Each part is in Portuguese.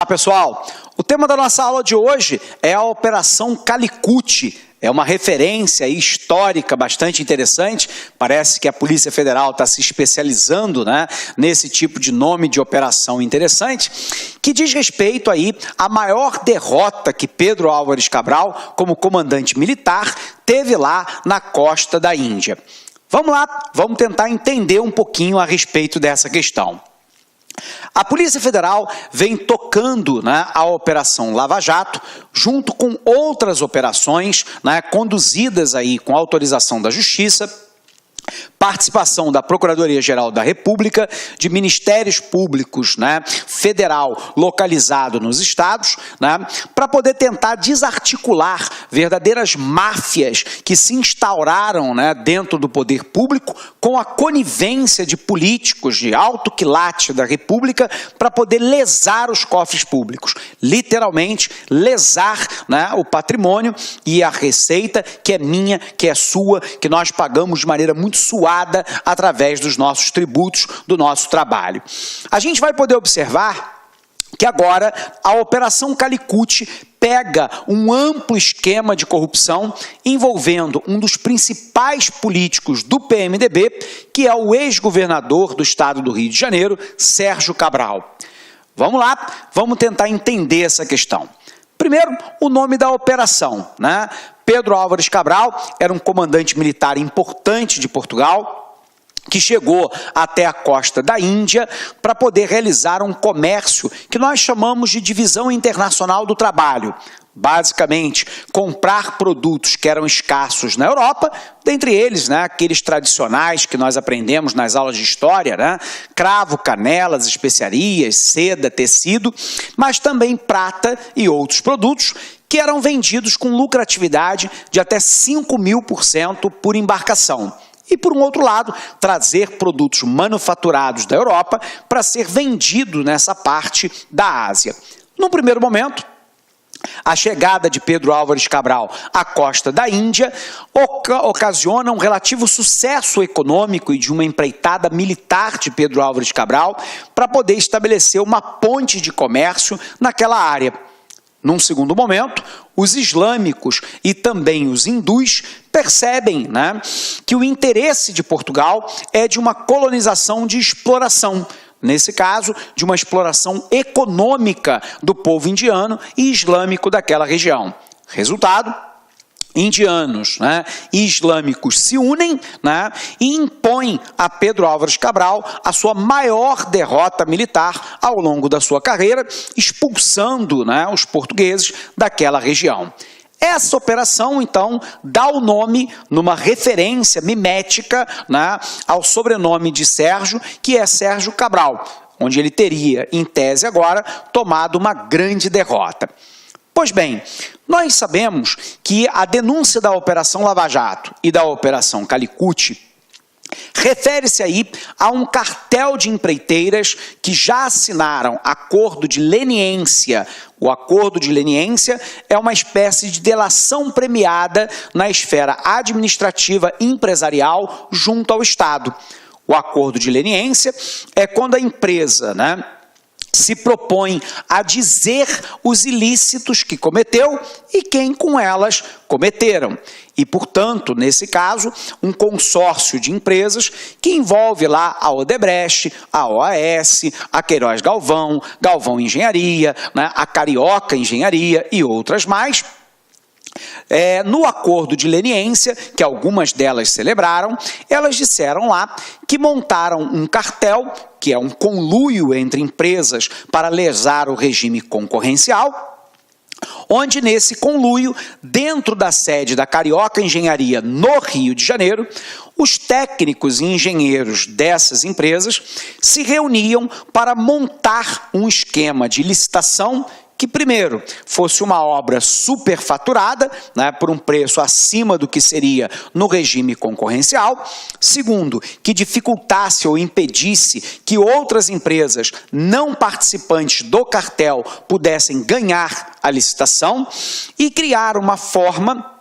Olá pessoal, o tema da nossa aula de hoje é a Operação Calicut. É uma referência histórica bastante interessante. Parece que a Polícia Federal está se especializando, nesse tipo de nome de operação interessante, que diz respeito aí à maior derrota que Pedro Álvares Cabral, como comandante militar, teve lá na costa da Índia. Vamos lá, vamos tentar entender um pouquinho a respeito dessa questão. A Polícia Federal vem tocando a Operação Lava Jato, junto com outras operações conduzidas aí com autorização da Justiça, participação da Procuradoria-Geral da República, de Ministérios Públicos federal localizado nos estados, para poder tentar desarticular verdadeiras máfias que se instauraram dentro do poder público com a conivência de políticos de alto quilate da República para poder lesar os cofres públicos, literalmente lesar o patrimônio e a receita que é minha, que é sua, que nós pagamos de maneira muito suada através dos nossos tributos, do nosso trabalho. A gente vai poder observar que agora a Operação Calicut pega um amplo esquema de corrupção envolvendo um dos principais políticos do PMDB, que é o ex-governador do estado do Rio de Janeiro, Sérgio Cabral. Vamos lá, vamos tentar entender essa questão. Primeiro, o nome da operação, Pedro Álvares Cabral era um comandante militar importante de Portugal, que chegou até a costa da Índia para poder realizar um comércio que nós chamamos de divisão internacional do trabalho. Basicamente, comprar produtos que eram escassos na Europa, dentre eles, aqueles tradicionais que nós aprendemos nas aulas de história, cravo, canelas, especiarias, seda, tecido, mas também prata e outros produtos que eram vendidos com lucratividade de até 5.000% por embarcação. E, por um outro lado, trazer produtos manufaturados da Europa para ser vendido nessa parte da Ásia. Num primeiro momento, a chegada de Pedro Álvares Cabral à costa da Índia ocasiona um relativo sucesso econômico e de uma empreitada militar de Pedro Álvares Cabral para poder estabelecer uma ponte de comércio naquela área. Num segundo momento, os islâmicos e também os hindus percebem que o interesse de Portugal é de uma colonização de exploração, nesse caso, de uma exploração econômica do povo indiano e islâmico daquela região. Resultado, indianos e islâmicos se unem e impõem a Pedro Álvares Cabral a sua maior derrota militar ao longo da sua carreira, expulsando os portugueses daquela região. Essa operação, então, dá o nome, numa referência mimética ao sobrenome de Sérgio, que é Sérgio Cabral, onde ele teria, em tese agora, tomado uma grande derrota. Pois bem, nós sabemos que a denúncia da Operação Lava Jato e da Operação Calicut refere-se aí a um cartel de empreiteiras que já assinaram acordo de leniência. O acordo de leniência é uma espécie de delação premiada na esfera administrativa e empresarial junto ao Estado. O acordo de leniência é quando a empresa, se propõe a dizer os ilícitos que cometeu e quem com elas cometeram. E, portanto, nesse caso, um consórcio de empresas que envolve lá a Odebrecht, a OAS, a Queiroz Galvão, Galvão Engenharia, a Carioca Engenharia e outras mais. No acordo de leniência, que algumas delas celebraram, elas disseram lá que montaram um cartel, que é um conluio entre empresas para lesar o regime concorrencial, onde nesse conluio, dentro da sede da Carioca Engenharia no Rio de Janeiro, os técnicos e engenheiros dessas empresas se reuniam para montar um esquema de licitação que, primeiro, fosse uma obra superfaturada, por um preço acima do que seria no regime concorrencial. Segundo, que dificultasse ou impedisse que outras empresas não participantes do cartel pudessem ganhar a licitação e criar uma forma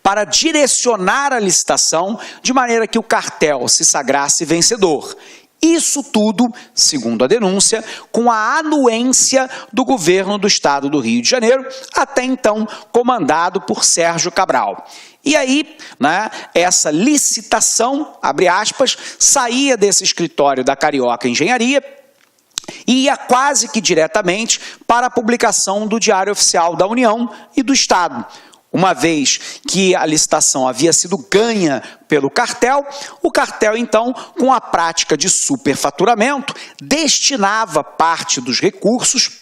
para direcionar a licitação de maneira que o cartel se sagrasse vencedor. Isso tudo, segundo a denúncia, com a anuência do governo do estado do Rio de Janeiro, até então comandado por Sérgio Cabral. E aí, né, essa licitação, abre aspas, saía desse escritório da Carioca Engenharia e ia quase que diretamente para a publicação do Diário Oficial da União e do Estado. Uma vez que a licitação havia sido ganha pelo cartel, o cartel, então, com a prática de superfaturamento, destinava parte dos recursos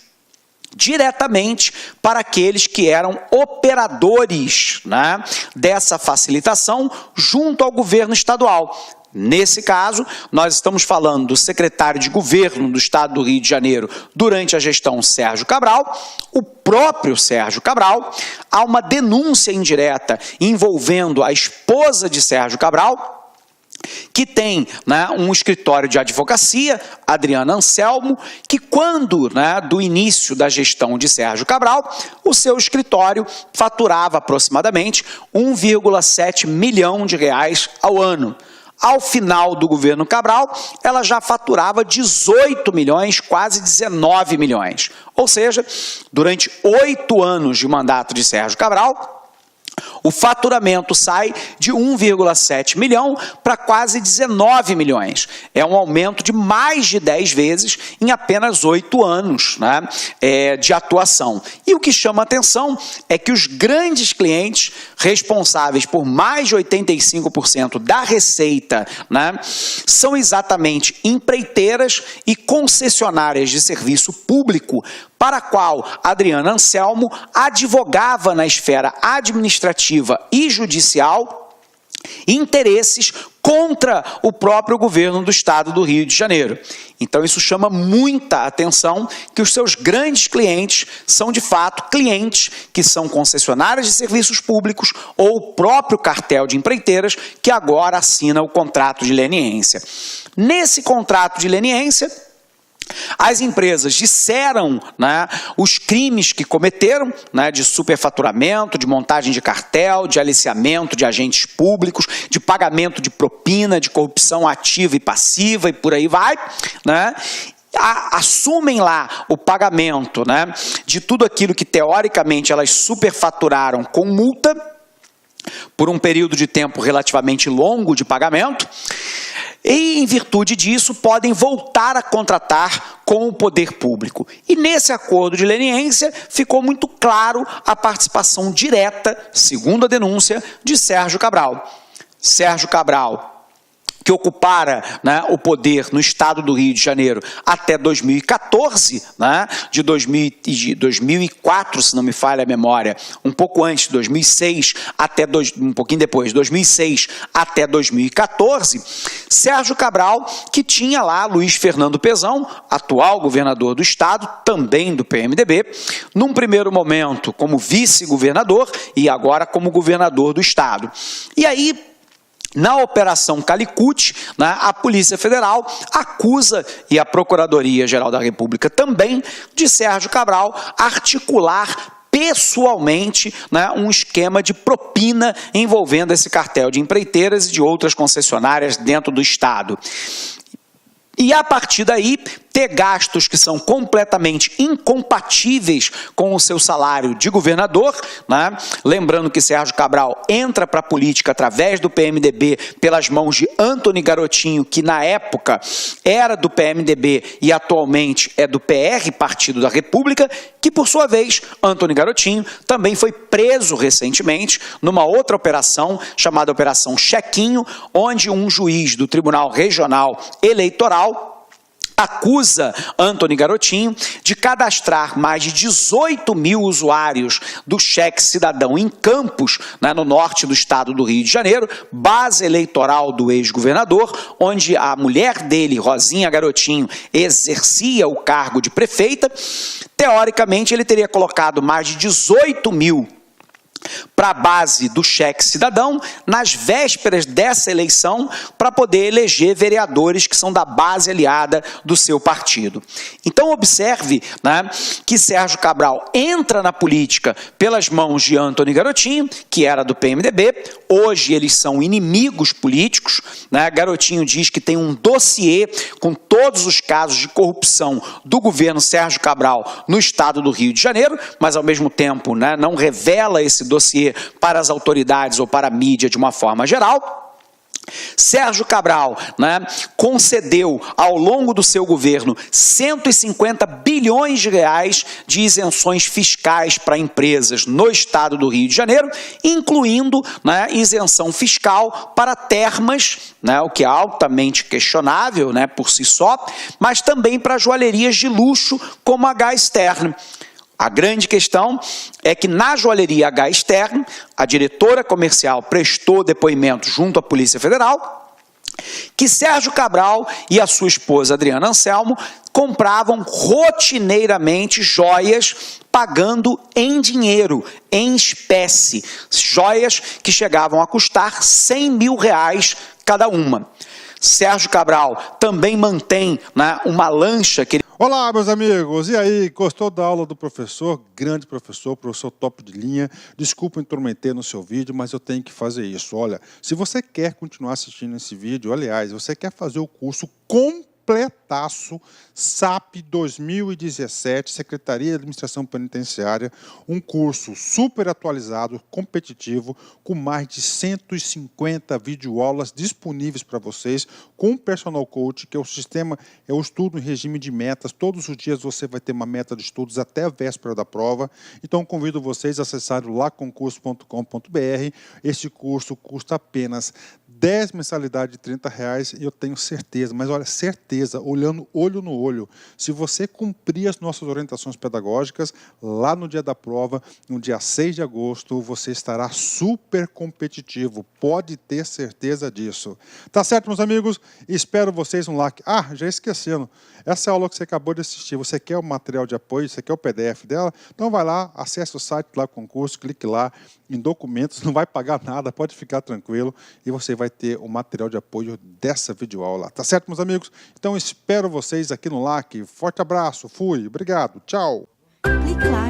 diretamente para aqueles que eram operadores, né, dessa facilitação junto ao governo estadual. Nesse caso, nós estamos falando do secretário de governo do estado do Rio de Janeiro durante a gestão Sérgio Cabral, o próprio Sérgio Cabral. Há uma denúncia indireta envolvendo a esposa de Sérgio Cabral, que tem, né, um escritório de advocacia, Adriana Anselmo, que quando, né, do início da gestão de Sérgio Cabral, o seu escritório faturava aproximadamente 1,7 milhão de reais ao ano. Ao final do governo Cabral, ela já faturava 18 milhões, quase 19 milhões. Ou seja, durante 8 anos de mandato de Sérgio Cabral, o faturamento sai de 1,7 milhão para quase 19 milhões. É um aumento de mais de 10 vezes em apenas 8 anos, né, de atuação. E o que chama a atenção é que os grandes clientes responsáveis por mais de 85% da receita, né, são exatamente empreiteiras e concessionárias de serviço público, para a qual Adriana Anselmo advogava na esfera administrativa e judicial interesses contra o próprio governo do estado do Rio de Janeiro. Então isso chama muita atenção, que os seus grandes clientes são de fato clientes que são concessionárias de serviços públicos ou o próprio cartel de empreiteiras que agora assina o contrato de leniência. Nesse contrato de leniência, as empresas disseram, né, os crimes que cometeram, né, de superfaturamento, de montagem de cartel, de aliciamento de agentes públicos, de pagamento de propina, de corrupção ativa e passiva e por aí vai, né? Assumem lá o pagamento, né, de tudo aquilo que teoricamente elas superfaturaram com multa por um período de tempo relativamente longo de pagamento. E, em virtude disso, podem voltar a contratar com o poder público. E nesse acordo de leniência ficou muito claro a participação direta, segundo a denúncia, de Sérgio Cabral. Sérgio Cabral, que ocupara, né, o poder no estado do Rio de Janeiro até 2014, né, de 2004, se não me falha a memória, um pouco antes, de 2006 até um pouquinho depois, 2006 até 2014, Sérgio Cabral, que tinha lá Luiz Fernando Pezão, atual governador do estado, também do PMDB, num primeiro momento como vice-governador e agora como governador do estado. E aí, na Operação Calicut, né, a Polícia Federal acusa, e a Procuradoria-Geral da República também, de Sérgio Cabral articular pessoalmente, né, um esquema de propina envolvendo esse cartel de empreiteiras e de outras concessionárias dentro do estado. E a partir daí, ter gastos que são completamente incompatíveis com o seu salário de governador, né? Lembrando que Sérgio Cabral entra para a política através do PMDB pelas mãos de Antony Garotinho, que na época era do PMDB e atualmente é do PR, Partido da República, que por sua vez, Antony Garotinho também foi preso recentemente numa outra operação chamada Operação Chequinho, onde um juiz do Tribunal Regional Eleitoral acusa Antony Garotinho de cadastrar mais de 18 mil usuários do Cheque Cidadão em Campos, né, no norte do estado do Rio de Janeiro, base eleitoral do ex-governador, onde a mulher dele, Rosinha Garotinho, exercia o cargo de prefeita. Teoricamente, ele teria colocado mais de 18 mil para a base do cheque cidadão, nas vésperas dessa eleição, para poder eleger vereadores que são da base aliada do seu partido. Então, observe, né, que Sérgio Cabral entra na política pelas mãos de Antony Garotinho, que era do PMDB, hoje eles são inimigos políticos, né? Garotinho diz que tem um dossiê com todos os casos de corrupção do governo Sérgio Cabral no estado do Rio de Janeiro, mas ao mesmo tempo, né, não revela esse dossiê para as autoridades ou para a mídia de uma forma geral. Sérgio Cabral, né, concedeu ao longo do seu governo 150 bilhões de reais de isenções fiscais para empresas no estado do Rio de Janeiro, incluindo, né, isenção fiscal para termas, né, o que é altamente questionável, né, por si só, mas também para joalherias de luxo como a Gastern. A grande questão é que na joalheria H Stern, a diretora comercial prestou depoimento junto à Polícia Federal que Sérgio Cabral e a sua esposa Adriana Anselmo compravam rotineiramente joias pagando em dinheiro, em espécie, joias que chegavam a custar 100 mil reais cada uma. Sérgio Cabral também mantém, né, uma lancha que ele... Olá, meus amigos, e aí, gostou da aula do professor? Grande professor top de linha. Desculpa intrometer no seu vídeo, mas eu tenho que fazer isso. Olha, se você quer continuar assistindo esse vídeo, aliás, você quer fazer o curso completaço, SAP 2017, Secretaria de Administração Penitenciária, um curso super atualizado, competitivo, com mais de 150 videoaulas disponíveis para vocês, com o Personal Coach, que é o sistema, é o estudo em regime de metas. Todos os dias você vai ter uma meta de estudos até a véspera da prova. Então, convido vocês a acessarem o laconcurso.com.br. Esse curso custa apenas 10 mensalidades de R$30 e eu tenho certeza, mas olha, certeza, olhando olho no olho, se você cumprir as nossas orientações pedagógicas, lá no dia da prova, no dia 6 de agosto, você estará super competitivo, pode ter certeza disso. Tá certo, meus amigos? Espero vocês no like. Ah, já esquecendo, essa aula que você acabou de assistir, você quer o material de apoio, você quer o PDF dela? Então vai lá, acesse o site lá, concurso, clique lá em documentos, não vai pagar nada, pode ficar tranquilo, e você vai ter o material de apoio dessa videoaula. Tá certo, meus amigos? Então espero vocês aqui no LAC. Forte abraço, fui, obrigado, tchau. Clique lá.